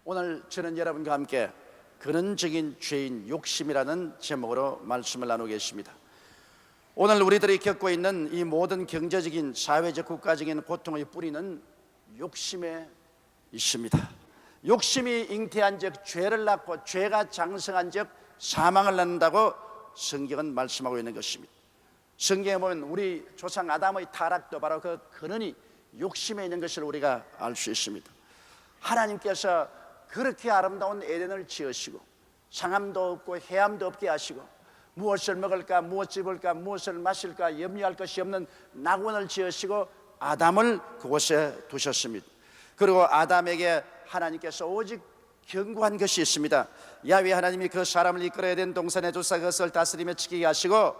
오늘 저는 여러분과 함께 근원적인 죄인 욕심이라는 제목으로 말씀을 나누겠습니다. 오늘 우리들이 겪고 있는 이 모든 경제적인, 사회적, 국가적인 고통의 뿌리는 욕심에 있습니다. 욕심이 잉태한 적 죄를 낳고, 죄가 장성한 적 사망을 낳는다고 성경은 말씀하고 있는 것입니다. 성경에 보면 우리 조상 아담의 타락도 바로 그 근원이 욕심에 있는 것을 우리가 알 수 있습니다. 하나님께서 그렇게 아름다운 에덴을 지으시고 상함도 없고 해함도 없게 하시고 무엇을 먹을까, 무엇을 입을까, 무엇을 마실까 염려할 것이 없는 낙원을 지으시고 아담을 그곳에 두셨습니다. 그리고 아담에게 하나님께서 오직 경고한 것이 있습니다. 야훼 하나님이 그 사람을 이끌어야 된 동산에 두사 그것을 다스리며 지키게 하시고,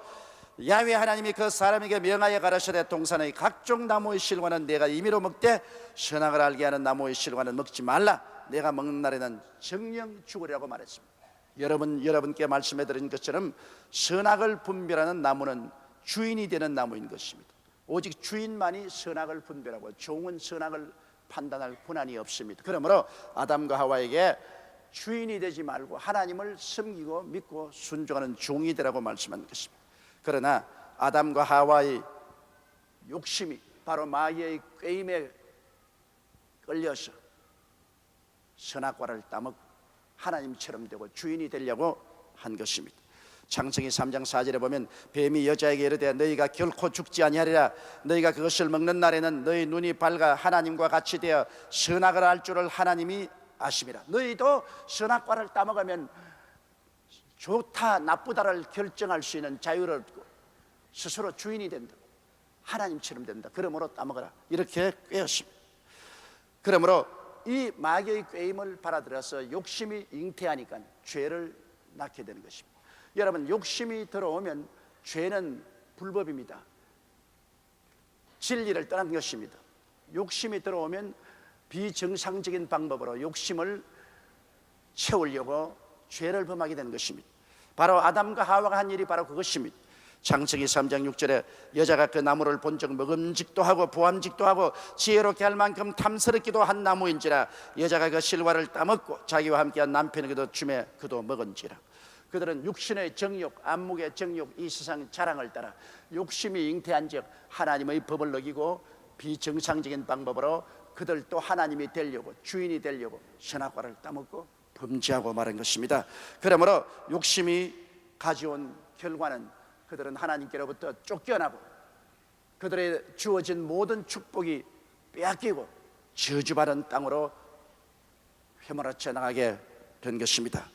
야훼 하나님이 그 사람에게 명하여 가라사대 동산의 각종 나무의 실과는 내가 임의로 먹되 선악을 알게 하는 나무의 실과는 먹지 말라. 내가 먹는 날에는 정령 죽으리라고 말했습니다. 여러분께 말씀해 드린 것처럼 선악을 분별하는 나무는 주인이 되는 나무인 것입니다. 오직 주인만이 선악을 분별하고 종은 선악을 판단할 권한이 없습니다. 그러므로 아담과 하와에게 주인이 되지 말고 하나님을 섬기고 믿고 순종하는 종이 되라고 말씀한 것입니다. 그러나 아담과 하와의 욕심이 바로 마귀의 꾀임에 끌려서 선악과를 따먹고 하나님처럼 되고 주인이 되려고 한 것입니다. 창세기 3장 4절에 보면 뱀이 여자에게 이르되 너희가 결코 죽지 아니하리라. 너희가 그것을 먹는 날에는 너희 눈이 밝아 하나님과 같이 되어 선악을 알 줄을 하나님이 아심이라. 너희도 선악과를 따먹으면 좋다 나쁘다를 결정할 수 있는 자유를 얻고 스스로 주인이 된다. 하나님처럼 된다. 그러므로 따먹어라. 이렇게 꾀었습니다. 그러므로 이 마귀의 꾀임을 받아들여서 욕심이 잉태하니까 죄를 낳게 되는 것입니다. 여러분, 욕심이 들어오면 죄는 불법입니다. 진리를 떠난 것입니다. 욕심이 들어오면 비정상적인 방법으로 욕심을 채우려고 죄를 범하게 되는 것입니다. 바로 아담과 하와가 한 일이 바로 그것입니다. 창세기 3장 6절에 여자가 그 나무를 본즉 먹음직도 하고 보암직도 하고 지혜롭게 할 만큼 탐스럽기도 한 나무인지라 여자가 그 실과를 따먹고 자기와 함께한 남편에게도 주매 그도 먹은지라. 그들은 육신의 정욕, 안목의 정욕, 이 세상 자랑을 따라 욕심이 잉태한 즉 하나님의 법을 어기고 비정상적인 방법으로 그들도 하나님이 되려고, 주인이 되려고 선악과를 따먹고 범죄하고 말한 것입니다. 그러므로 욕심이 가져온 결과는 그들은 하나님께로부터 쫓겨나고 그들의 주어진 모든 축복이 빼앗기고 저주받은 땅으로 휘몰아쳐 나가게 된 것입니다.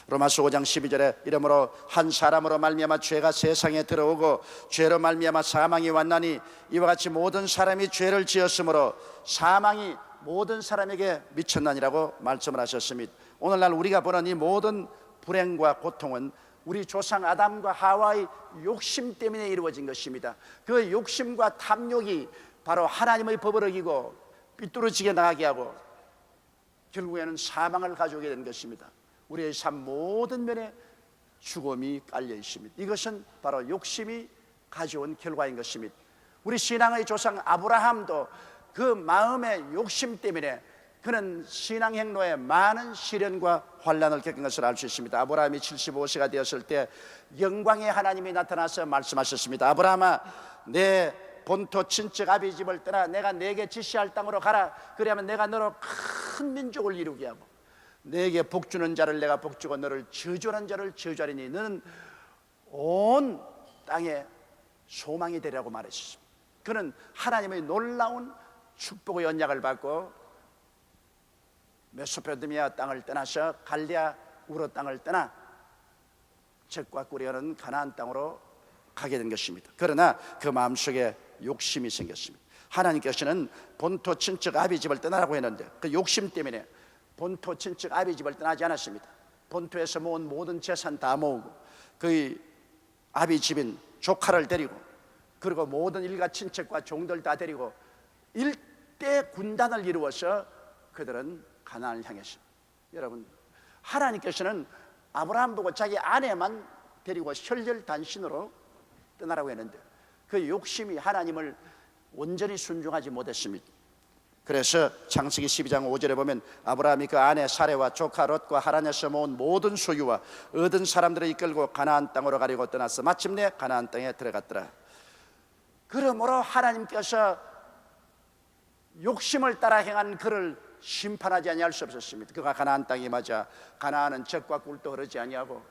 로마서 5장 12절에 이러므로 한 사람으로 말미암아 죄가 세상에 들어오고 죄로 말미암아 사망이 왔나니 이와 같이 모든 사람이 죄를 지었으므로 사망이 모든 사람에게 미쳤나니라고 말씀을 하셨습니다. 오늘날 우리가 보는 이 모든 불행과 고통은 우리 조상 아담과 하와의 욕심 때문에 이루어진 것입니다. 그 욕심과 탐욕이 바로 하나님의 법을 어기고 삐뚤어지게 나가게 하고 결국에는 사망을 가져오게 된 것입니다. 우리의 삶 모든 면에 죽음이 깔려 있습니다. 이것은 바로 욕심이 가져온 결과인 것입니다. 우리 신앙의 조상 아브라함도 그 마음의 욕심 때문에 그는 신앙 행로에 많은 시련과 환난을 겪은 것을 알 수 있습니다. 아브라함이 75세가 되었을 때 영광의 하나님이 나타나서 말씀하셨습니다. 아브라함아, 내 본토 친척 아비 집을 떠나 내가 내게 지시할 땅으로 가라. 그러면 내가 너로 큰 민족을 이루게 하고 내게 복주는 자를 내가 복주고 너를 저주하는 자를 저주하리니 너는 온 땅에 소망이 되리라고 말했습니다. 그는 하나님의 놀라운 축복의 언약을 받고 메소포타미아 땅을 떠나서 갈대아 우르 땅을 떠나 젖과 꿀이 흐르는 가나안 땅으로 가게 된 것입니다. 그러나 그 마음속에 욕심이 생겼습니다. 하나님께서는 본토 친척 아비 집을 떠나라고 했는데 그 욕심 때문에 본토 친척 아비 집을 떠나지 않았습니다. 본토에서 모은 모든 재산 다 모으고 그의 아비 집인 조카를 데리고 그리고 모든 일가 친척과 종들 다 데리고 일대 군단을 이루어서 그들은 가나안을 향했습니다. 여러분, 하나님께서는 아브라함 보고 자기 아내만 데리고 혈혈단신으로 떠나라고 했는데 그 욕심이 하나님을 온전히 순종하지 못했습니다. 그래서 창세기 12장 5절에 보면 아브라함이 그 아내 사레와 조카 롯과 하란에서 모은 모든 소유와 얻은 사람들을 이끌고 가나안 땅으로 가려고 떠났어 마침내 가나안 땅에 들어갔더라. 그러므로 하나님께서 욕심을 따라 행한 그를 심판하지 아니할 수 없었습니다. 그가 가나안 땅에 맞아 가나안은 젖과 꿀도 흐르지 아니하고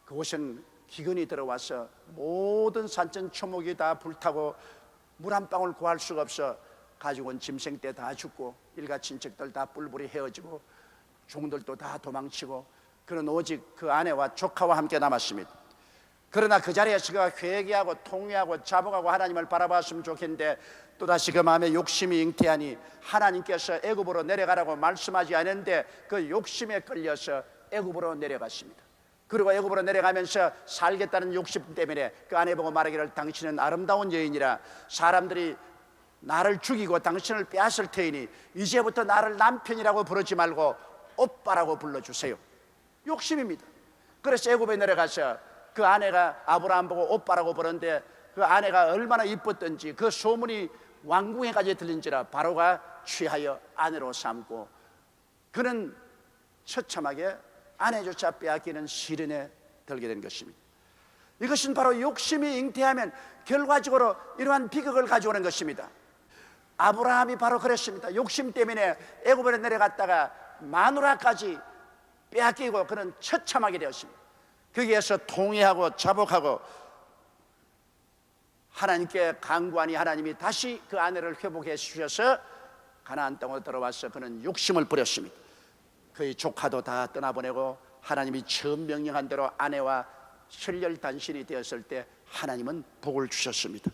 그곳은 기근이 들어와서 모든 산천 초목이 다 불타고 물 한 방울 구할 수가 없어 가지고 온 짐승 때 다 죽고 일가 친척들 다 뿔뿔이 헤어지고 종들도 다 도망치고 그는 오직 그 아내와 조카와 함께 남았습니다. 그러나 그 자리에서 그가 회개하고 통회하고 자복하고 하나님을 바라봤으면 좋겠는데 또다시 그 마음에 욕심이 잉태하니 하나님께서 애굽으로 내려가라고 말씀하지 않았는데 그 욕심에 끌려서 애굽으로 내려갔습니다. 그리고 애굽으로 내려가면서 살겠다는 욕심 때문에 그 아내 보고 말하기를 당신은 아름다운 여인이라 사람들이 나를 죽이고 당신을 빼앗을 테이니 이제부터 나를 남편이라고 부르지 말고 오빠라고 불러주세요. 욕심입니다. 그래서 애굽에 내려가서 그 아내가 아브라함 보고 오빠라고 부르는데 그 아내가 얼마나 이뻤던지 그 소문이 왕궁에까지 들린지라 바로가 취하여 아내로 삼고 그는 처참하게 아내조차 빼앗기는 시련에 들게 된 것입니다. 이것은 바로 욕심이 잉태하면 결과적으로 이러한 비극을 가져오는 것입니다. 아브라함이 바로 그랬습니다. 욕심 때문에 애굽으로 내려갔다가 마누라까지 빼앗기고 그는 처참하게 되었습니다. 거기에서 통회하고 자복하고 하나님께 간구하니 하나님이 다시 그 아내를 회복해 주셔서 가나안 땅으로 들어와서 그는 욕심을 부렸습니다. 그의 조카도 다 떠나보내고 하나님이 처음 명령한 대로 아내와 혈혈단신이 되었을 때 하나님은 복을 주셨습니다.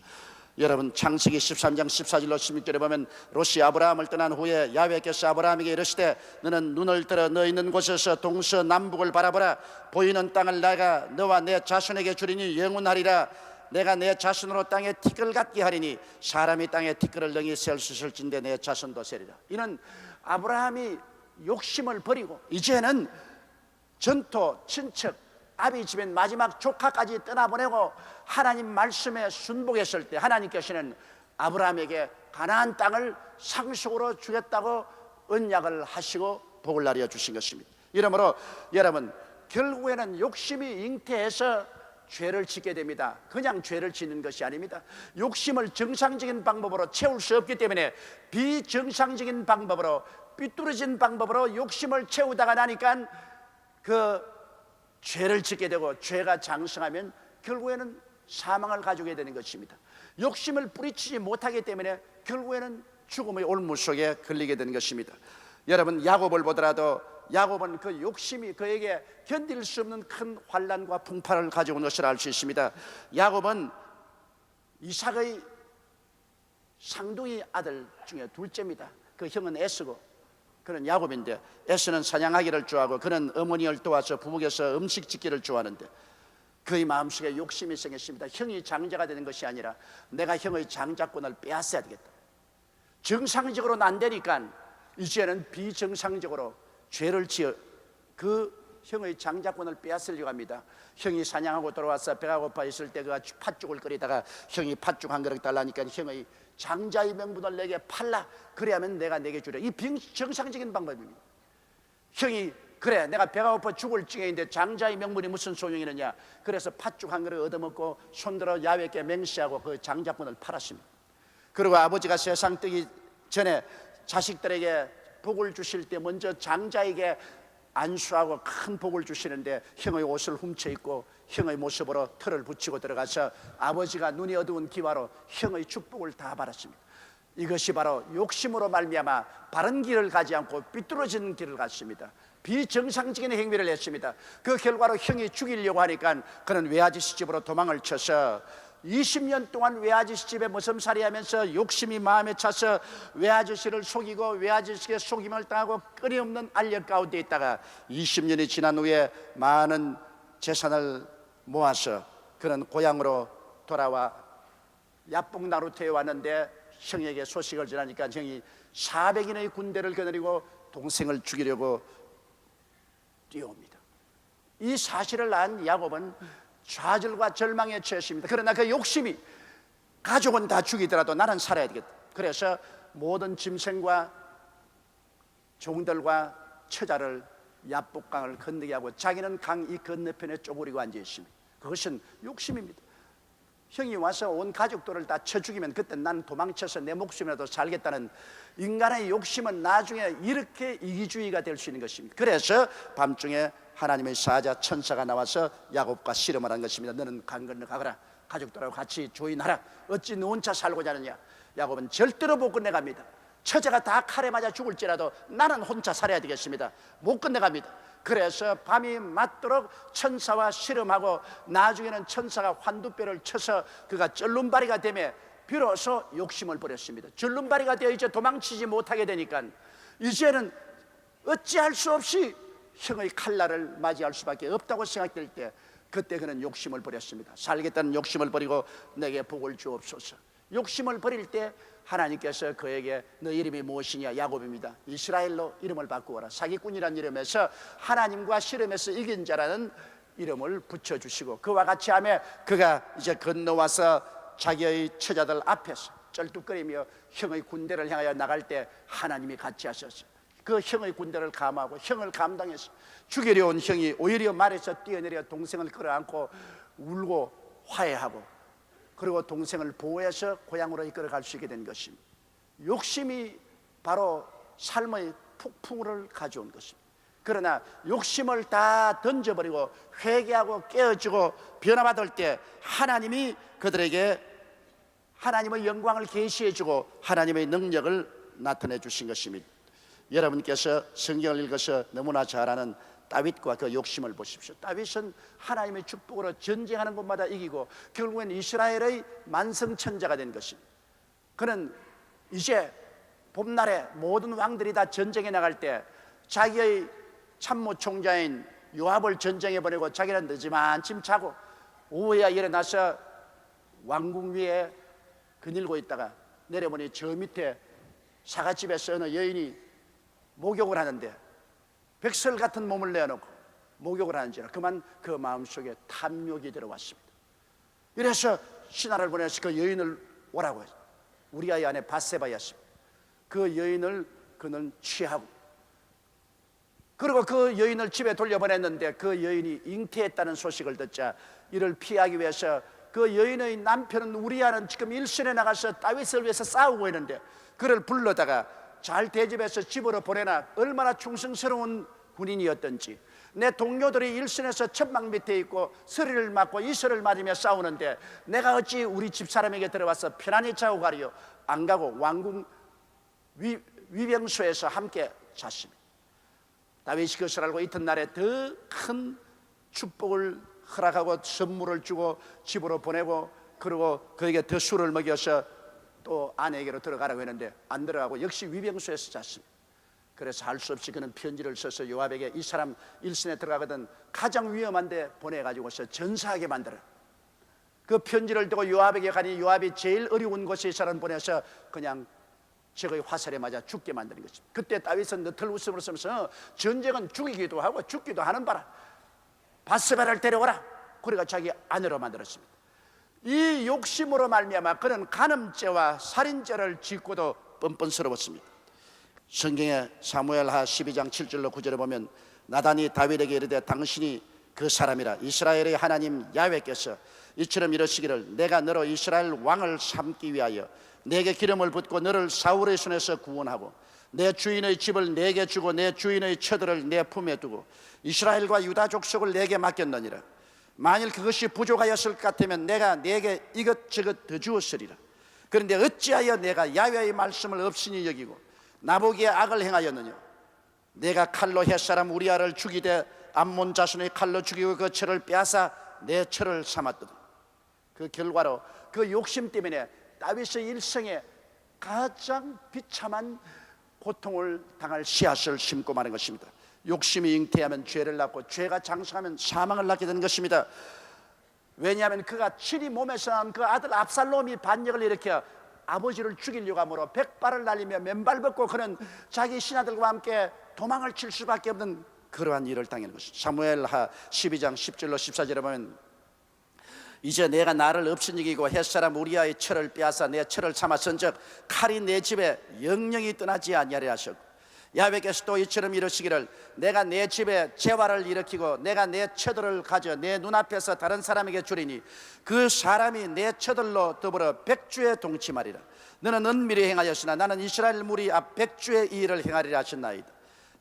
여러분 창세기 13장 14절로 16절에 보면 롯이 아브라함을 떠난 후에 야훼께서 아브라함에게 이르시되 너는 눈을 들어 너 있는 곳에서 동서남북을 바라보라. 보이는 땅을 내가 너와 내 자손에게 주리니 영원하리라. 내가 내 자손으로 땅에 티끌 같게 하리니 사람이 땅에 티끌을 능히 셀 수 있을진데 내 자손도 세리라. 이는 아브라함이 욕심을 버리고 이제는 전토, 친척, 아비 집엔 마지막 조카까지 떠나보내고 하나님 말씀에 순복했을 때 하나님께서는 아브라함에게 가나안 땅을 상속으로 주겠다고 언약을 하시고 복을 나려 주신 것입니다. 이러므로 여러분 결국에는 욕심이 잉태해서 죄를 짓게 됩니다. 그냥 죄를 짓는 것이 아닙니다. 욕심을 정상적인 방법으로 채울 수 없기 때문에 비정상적인 방법으로 삐뚤어진 방법으로 욕심을 채우다가 나니까 그 죄를 짓게 되고 죄가 장성하면 결국에는 사망을 가져오게 되는 것입니다. 욕심을 뿌리치지 못하기 때문에 결국에는 죽음의 올무 속에 걸리게 되는 것입니다. 여러분 야곱을 보더라도 야곱은 그 욕심이 그에게 견딜 수 없는 큰 환난과 풍파를 가져온 것을 알 수 있습니다. 야곱은 이삭의 쌍둥이 아들 중에 둘째입니다. 그 형은 에스고 그는 야곱인데 에스는 사냥하기를 좋아하고 그는 어머니를 도와서 부엌에서 음식 짓기를 좋아하는데 그의 마음속에 욕심이 생겼습니다. 형이 장자가 되는 것이 아니라 내가 형의 장자권을 빼앗아야 되겠다. 정상적으로는 안 되니까 이제는 비정상적으로 죄를 지어 그 형의 장자권을 빼앗으려고 합니다. 형이 사냥하고 돌아와서 배가 고파 있을 때 그가 팥죽을 끓이다가 형이 팥죽 한 그릇 달라니까 형의 장자의 명분을 내게 팔라. 그래야면 내가 내게 주려. 이 정상적인 방법입니다. 형이 그래 내가 배가 고파 죽을 징해인데 장자의 명분이 무슨 소용이 있느냐. 그래서 팥죽 한 그릇 얻어먹고 손들어 야훼께 맹세하고 그 장자권을 팔았습니다. 그리고 아버지가 세상 뜨기 전에 자식들에게 복을 주실 때 먼저 장자에게 안수하고 큰 복을 주시는데 형의 옷을 훔쳐 입고 형의 모습으로 털을 붙이고 들어가서 아버지가 눈이 어두운 기와로 형의 축복을 다 받았습니다. 이것이 바로 욕심으로 말미암아 바른 길을 가지 않고 삐뚤어진 길을 갔습니다. 비정상적인 행위를 했습니다. 그 결과로 형이 죽이려고 하니까 그는 외아저씨 집으로 도망을 쳐서 20년 동안 외아저씨 집에 머슴살이 하면서 욕심이 마음에 차서 외아저씨를 속이고 외아저씨에게 속임을 당하고 끊임없는 알력 가운데 있다가 20년이 지난 후에 많은 재산을 모아서 그는 고향으로 돌아와 야뽕나루터에 왔는데 형에게 소식을 전하니까 형이 400인의 군대를 거느리고 동생을 죽이려고 뛰어옵니다. 이 사실을 안 야곱은 좌절과 절망에 처했습니다. 그러나 그 욕심이 가족은 다 죽이더라도 나는 살아야 되겠다. 그래서 모든 짐승과 종들과 처자를 야복강을 건너게 하고 자기는 강 이 건너편에 쪼그리고 앉아 있습니다. 그것은 욕심입니다. 형이 와서 온 가족들을 다 쳐 죽이면 그때 난 도망쳐서 내 목숨이라도 살겠다는 인간의 욕심은 나중에 이렇게 이기주의가 될 수 있는 것입니다. 그래서 밤중에 하나님의 사자 천사가 나와서 야곱과 씨름을 한 것입니다. 너는 강 건너 가거라. 가족들하고 같이 조인하라. 어찌 너 혼자 살고자 하느냐. 야곱은 절대로 못 건너갑니다. 처자가 다 칼에 맞아 죽을지라도 나는 혼자 살아야 되겠습니다. 못 건너갑니다. 그래서 밤이 맞도록 천사와 씨름하고 나중에는 천사가 환두뼈를 쳐서 그가 절름발이가 되며 비로소 욕심을 버렸습니다. 절름발이가 되어 이제 도망치지 못하게 되니까 이제는 어찌할 수 없이 형의 칼날을 맞이할 수밖에 없다고 생각될 때 그때 그는 욕심을 버렸습니다. 살겠다는 욕심을 버리고 내게 복을 주옵소서. 욕심을 버릴 때 하나님께서 그에게 너 이름이 무엇이냐? 야곱입니다. 이스라엘로 이름을 바꾸어라. 사기꾼이라는 이름에서 하나님과 씨름에서 이긴 자라는 이름을 붙여주시고 그와 같이 하며 그가 이제 건너와서 자기의 처자들 앞에서 쩔뚝거리며 형의 군대를 향하여 나갈 때 하나님이 같이 하셨어요. 그 형의 군대를 감하고 형을 감당해서 죽이려 온 형이 오히려 말에서 뛰어내려 동생을 끌어안고 울고 화해하고 그리고 동생을 보호해서 고향으로 이끌어갈 수 있게 된 것입니다. 욕심이 바로 삶의 폭풍을 가져온 것입니다. 그러나 욕심을 다 던져버리고 회개하고 깨어지고 변화받을 때 하나님이 그들에게 하나님의 영광을 계시해주고 하나님의 능력을 나타내 주신 것입니다. 여러분께서 성경을 읽어서 너무나 잘 아는 다윗과 그 욕심을 보십시오. 다윗은 하나님의 축복으로 전쟁하는 곳마다 이기고 결국엔 이스라엘의 만성천자가 된 것입니다. 그는 이제 봄날에 모든 왕들이 다 전쟁에 나갈 때 자기의 참모총장인 요압을 전쟁에 보내고 자기는 늦지만 침 자고 오후에야 일어나서 왕궁 위에 거닐고 있다가 내려보니 저 밑에 사갓집에서 어느 여인이 목욕을 하는데 백설 같은 몸을 내어놓고 목욕을 하는지라 그만 그 마음속에 탐욕이 들어왔습니다. 이래서 신하를 보내서 그 여인을 오라고 했어요. 우리아의 아내 밧세바였습니다. 그 여인을 그는 취하고 그리고 그 여인을 집에 돌려보냈는데 그 여인이 잉태했다는 소식을 듣자 이를 피하기 위해서 그 여인의 남편은 우리아는 지금 일선에 나가서 다윗을 위해서 싸우고 있는데 그를 불러다가 잘 대접해서 집으로 보내나 얼마나 충성스러운 군인이었던지 내 동료들이 일선에서 천막 밑에 있고 서리를 맞고 이슬을 맞으며 싸우는데 내가 어찌 우리 집사람에게 들어와서 편안히 자고 가리요. 안 가고 왕궁 위병소에서 함께 잤습니다. 다윗이 그것을 알고 이튿날에 더 큰 축복을 허락하고 선물을 주고 집으로 보내고 그리고 그에게 더 술을 먹여서 또 아내에게로 들어가라고 했는데 안 들어가고 역시 위병소에서 잤습니다. 그래서 할 수 없이 그는 편지를 써서 요압에게 이 사람 일선에 들어가거든 가장 위험한 데 보내가지고서 전사하게 만들어. 그 편지를 두고 요압에게 가니 요압이 제일 어려운 곳에 이 사람 보내서 그냥 적의 화살에 맞아 죽게 만드는 것입니다. 그때 다윗은 너털 웃음을 쓰면서 전쟁은 죽이기도 하고 죽기도 하는 바라 밧세바를 데려오라. 그래가 자기 아내로 만들었습니다. 이 욕심으로 말미암아 그는 간음죄와 살인죄를 짓고도 뻔뻔스러웠습니다. 성경에 사무엘하 12장 7절로 9절에 보면 나단이 다윗에게 이르되 당신이 그 사람이라 이스라엘의 하나님 야훼께서 이처럼 이러시기를 내가 너로 이스라엘 왕을 삼기 위하여 내게 기름을 붓고 너를 사울의 손에서 구원하고 내 주인의 집을 내게 주고 내 주인의 처들을 내 품에 두고 이스라엘과 유다 족속을 내게 맡겼느니라. 만일 그것이 부족하였을 것 같으면 내가 내게 이것저것 더 주었으리라. 그런데 어찌하여 내가 야훼의 말씀을 없으니 여기고 나보기에 악을 행하였느냐. 내가 칼로 햇사람 우리아를 죽이되 암몬 자손의 칼로 죽이고 그 철을 빼앗아 내 철을 삼았거든. 그 결과로 그 욕심 때문에 다윗의 일생에 가장 비참한 고통을 당할 씨앗을 심고 마는 것입니다. 욕심이 잉태하면 죄를 낳고 죄가 장성하면 사망을 낳게 되는 것입니다. 왜냐하면 그가 친히 몸에서 난 그 아들 압살롬이 반역을 일으켜 아버지를 죽이려고 하므로 백발을 날리며 맨발 벗고 그는 자기 신하들과 함께 도망을 칠 수밖에 없는 그러한 일을 당하는 것입니다. 사무엘하 12장 10절로 14절에 보면 이제 내가 나를 업신여기고 햇사람 우리아의 철을 빼앗아 내 철을 삼았은즉 칼이 내 집에 영영이 떠나지 아니하리라 하셨고, 야훼께서 또 이처럼 이르시기를 내가 내 집에 재화를 일으키고 내가 내 처들을 가져 내 눈앞에서 다른 사람에게 주리니 그 사람이 내 처들로 더불어 백주에 동침하리라. 너는 은밀히 행하였으나 나는 이스라엘 무리 앞 백주의 이 일을 행하리라 하셨나이다.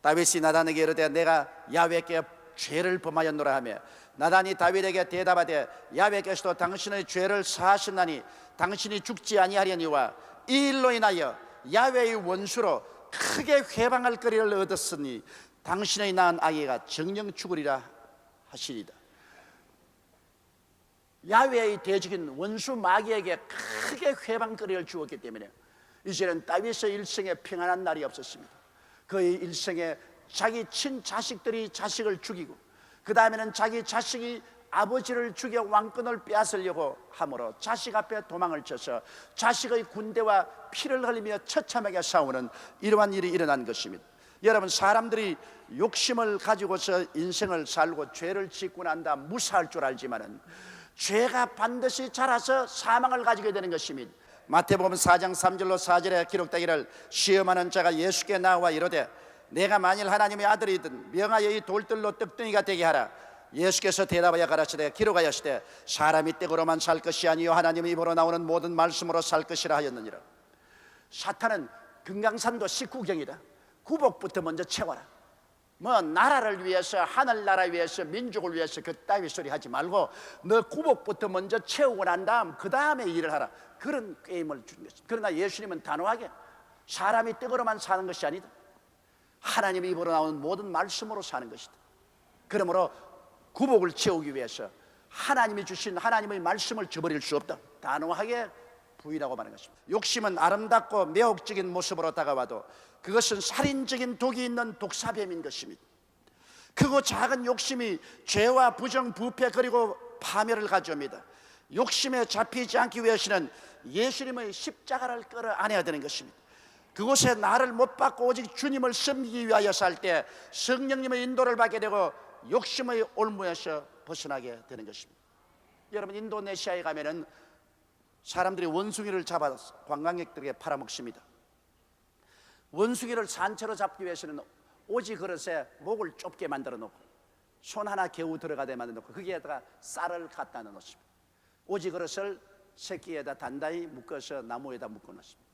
다윗이 나단에게 이르되 내가 야훼께 죄를 범하였노라 하며, 나단이 다윗에게 대답하되 야훼께서도 당신의 죄를 사하셨나니 당신이 죽지 아니하려니와 이 일로 인하여 야훼의 원수로 크게 회방할 거리를 얻었으니 당신의 낳은 아기가 정령 죽으리라 하시리다. 야훼의 대적인 원수 마귀에게 크게 회방거리를 주었기 때문에 이제는 다윗의 일생에 평안한 날이 없었습니다. 그의 일생에 자기 친자식들이 자식을 죽이고, 그 다음에는 자기 자식이 아버지를 죽여 왕권을 빼앗으려고 함으로 자식 앞에 도망을 쳐서 자식의 군대와 피를 흘리며 처참하게 싸우는 이러한 일이 일어난 것입니다. 여러분, 사람들이 욕심을 가지고서 인생을 살고 죄를 짓고 난 다음 무사할 줄 알지만은 죄가 반드시 자라서 사망을 가지게 되는 것입니다. 마태복음 4장 3절로 4절에 기록되기를 시험하는 자가 예수께 나와 이르되 내가 만일 하나님의 아들이든 명하여 이 돌들로 떡덩이가 되게 하라. 예수께서 대답하여 가라사대 기록하였으되 사람이 떡으로만 살 것이 아니요 하나님의 입으로 나오는 모든 말씀으로 살 것이라 하였느니라. 사탄은 금강산도 19경이다. 구복부터 먼저 채워라. 뭐 나라를 위해서, 하늘나라 위해서, 민족을 위해서 그따위 소리 하지 말고 너 구복부터 먼저 채우고 난 다음 그 다음에 일을 하라. 그런 게임을 주는 것입니다. 그러나 예수님은 단호하게 사람이 떡으로만 사는 것이 아니다. 하나님의 입으로 나오는 모든 말씀으로 사는 것이다. 그러므로 구복을 채우기 위해서 하나님이 주신 하나님의 말씀을 저버릴 수 없다. 단호하게 부인하고 마는 것입니다. 욕심은 아름답고 매혹적인 모습으로 다가와도 그것은 살인적인 독이 있는 독사뱀인 것입니다. 크고 작은 욕심이 죄와 부정, 부패 그리고 파멸을 가져옵니다. 욕심에 잡히지 않기 위해서는 예수님의 십자가를 끌어 안아야 되는 것입니다. 그곳에 나를 못 받고 오직 주님을 섬기기 위하여 살 때 성령님의 인도를 받게 되고 욕심의 올무에서 벗어나게 되는 것입니다. 여러분, 인도네시아에 가면은 사람들이 원숭이를 잡아서 관광객들에게 팔아먹습니다. 원숭이를 산채로 잡기 위해서는 오지 그릇에 목을 좁게 만들어 놓고 손 하나 겨우 들어가게 만들어 놓고 거기에다가 쌀을 갖다 놓습니다. 오지 그릇을 새끼에다 단단히 묶어서 나무에다 묶어 놓습니다.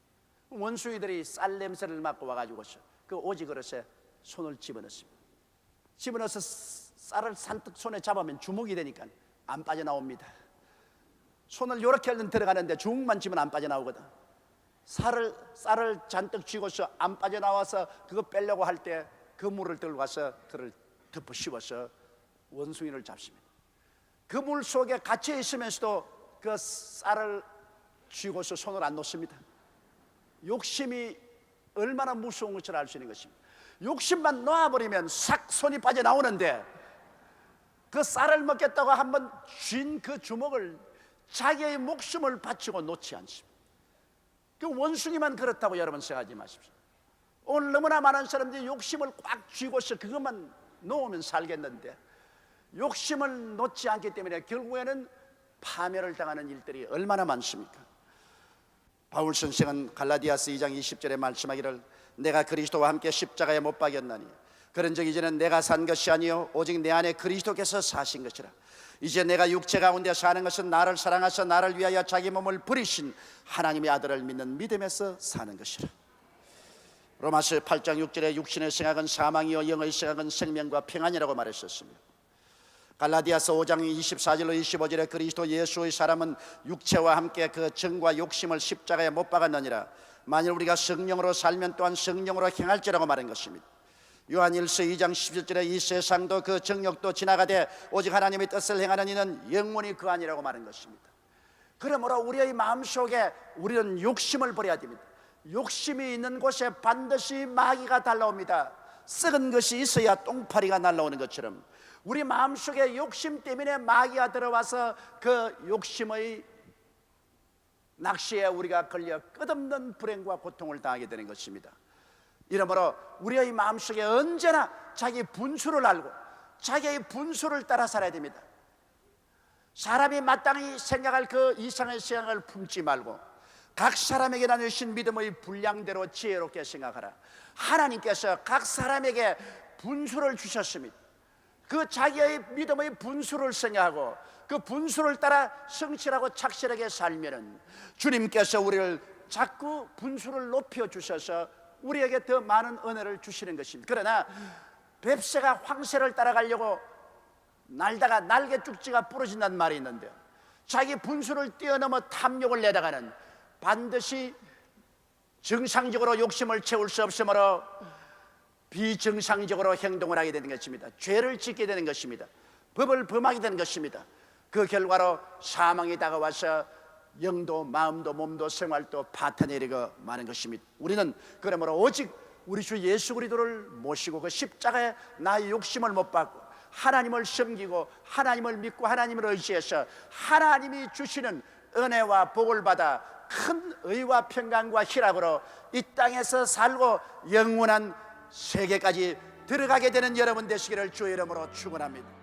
원숭이들이 쌀 냄새를 맡고 와가지고서 그 오지 그릇에 손을 집어넣습니다. 집어넣어서 쌀을 산뜻 손에 잡으면 주먹이 되니까 안 빠져나옵니다. 손을 이렇게 들어가는데 주먹만 집으면 안 빠져나오거든. 쌀을 잔뜩 쥐고서 안 빠져나와서 그거 빼려고 할 때 그 물을 들고 가서 그를 덮어 씌워서 원숭이를 잡습니다. 그 물 속에 갇혀 있으면서도 그 쌀을 쥐고서 손을 안 놓습니다. 욕심이 얼마나 무서운 것을 알 수 있는 것입니다. 욕심만 놓아버리면 싹 손이 빠져나오는데 그 쌀을 먹겠다고 한번 쥔 그 주먹을 자기의 목숨을 바치고 놓지 않습니다. 그 원숭이만 그렇다고 여러분 생각하지 마십시오. 오늘 너무나 많은 사람들이 욕심을 꽉 쥐고서 그것만 놓으면 살겠는데 욕심을 놓지 않기 때문에 결국에는 파멸을 당하는 일들이 얼마나 많습니까? 바울 선생은 갈라디아서 2장 20절에 말씀하기를 내가 그리스도와 함께 십자가에 못 박였나니 그런즉 이제는 내가 산 것이 아니요 오직 내 안에 그리스도께서 사신 것이라. 이제 내가 육체 가운데 사는 것은 나를 사랑하셔 나를 위하여 자기 몸을 버리신 하나님의 아들을 믿는 믿음에서 사는 것이라. 로마서 8장 6절에 육신의 생각은 사망이요 영의 생각은 생명과 평안이라고 말했었습니다. 갈라디아서 5장 24절로 25절에 그리스도 예수의 사람은 육체와 함께 그 정과 욕심을 십자가에 못 박았느니라. 만일 우리가 성령으로 살면 또한 성령으로 행할지라고 말한 것입니다. 요한일서 2장 17절에 이 세상도 그 정욕도 지나가되 오직 하나님의 뜻을 행하는 이는 영원히 그 아니라고 말한 것입니다. 그러므로 우리의 마음속에 우리는 욕심을 버려야 됩니다. 욕심이 있는 곳에 반드시 마귀가 달라옵니다. 썩은 것이 있어야 똥파리가 날라오는 것처럼 우리 마음속에 욕심 때문에 마귀가 들어와서 그 욕심의 낚시에 우리가 걸려 끝없는 불행과 고통을 당하게 되는 것입니다. 이러므로 우리의 마음속에 언제나 자기 분수를 알고 자기의 분수를 따라 살아야 됩니다. 사람이 마땅히 생각할 그 이상의 생각을 품지 말고 각 사람에게 나누신 믿음의 분량대로 지혜롭게 생각하라. 하나님께서 각 사람에게 분수를 주셨습니다. 그 자기의 믿음의 분수를 생각하고 그 분수를 따라 성실하고 착실하게 살면은 주님께서 우리를 자꾸 분수를 높여 주셔서 우리에게 더 많은 은혜를 주시는 것입니다. 그러나 뱁새가 황새를 따라가려고 날다가 날개 쭉지가 부러진다는 말이 있는데요, 자기 분수를 뛰어넘어 탐욕을 내다가는 반드시 정상적으로 욕심을 채울 수 없으므로 비정상적으로 행동을 하게 되는 것입니다. 죄를 짓게 되는 것입니다. 법을 범하게 되는 것입니다. 그 결과로 사망이 다가와서 영도 마음도 몸도 생활도 파탄내리고 마는 것입니다. 우리는 그러므로 오직 우리 주 예수 그리스도를 모시고 그 십자가에 나의 욕심을 못 받고 하나님을 섬기고 하나님을 믿고 하나님을 의지해서 하나님이 주시는 은혜와 복을 받아 큰 의와 평강과 희락으로 이 땅에서 살고 영원한 세계까지 들어가게 되는 여러분 되시기를 주의 이름으로 축원합니다.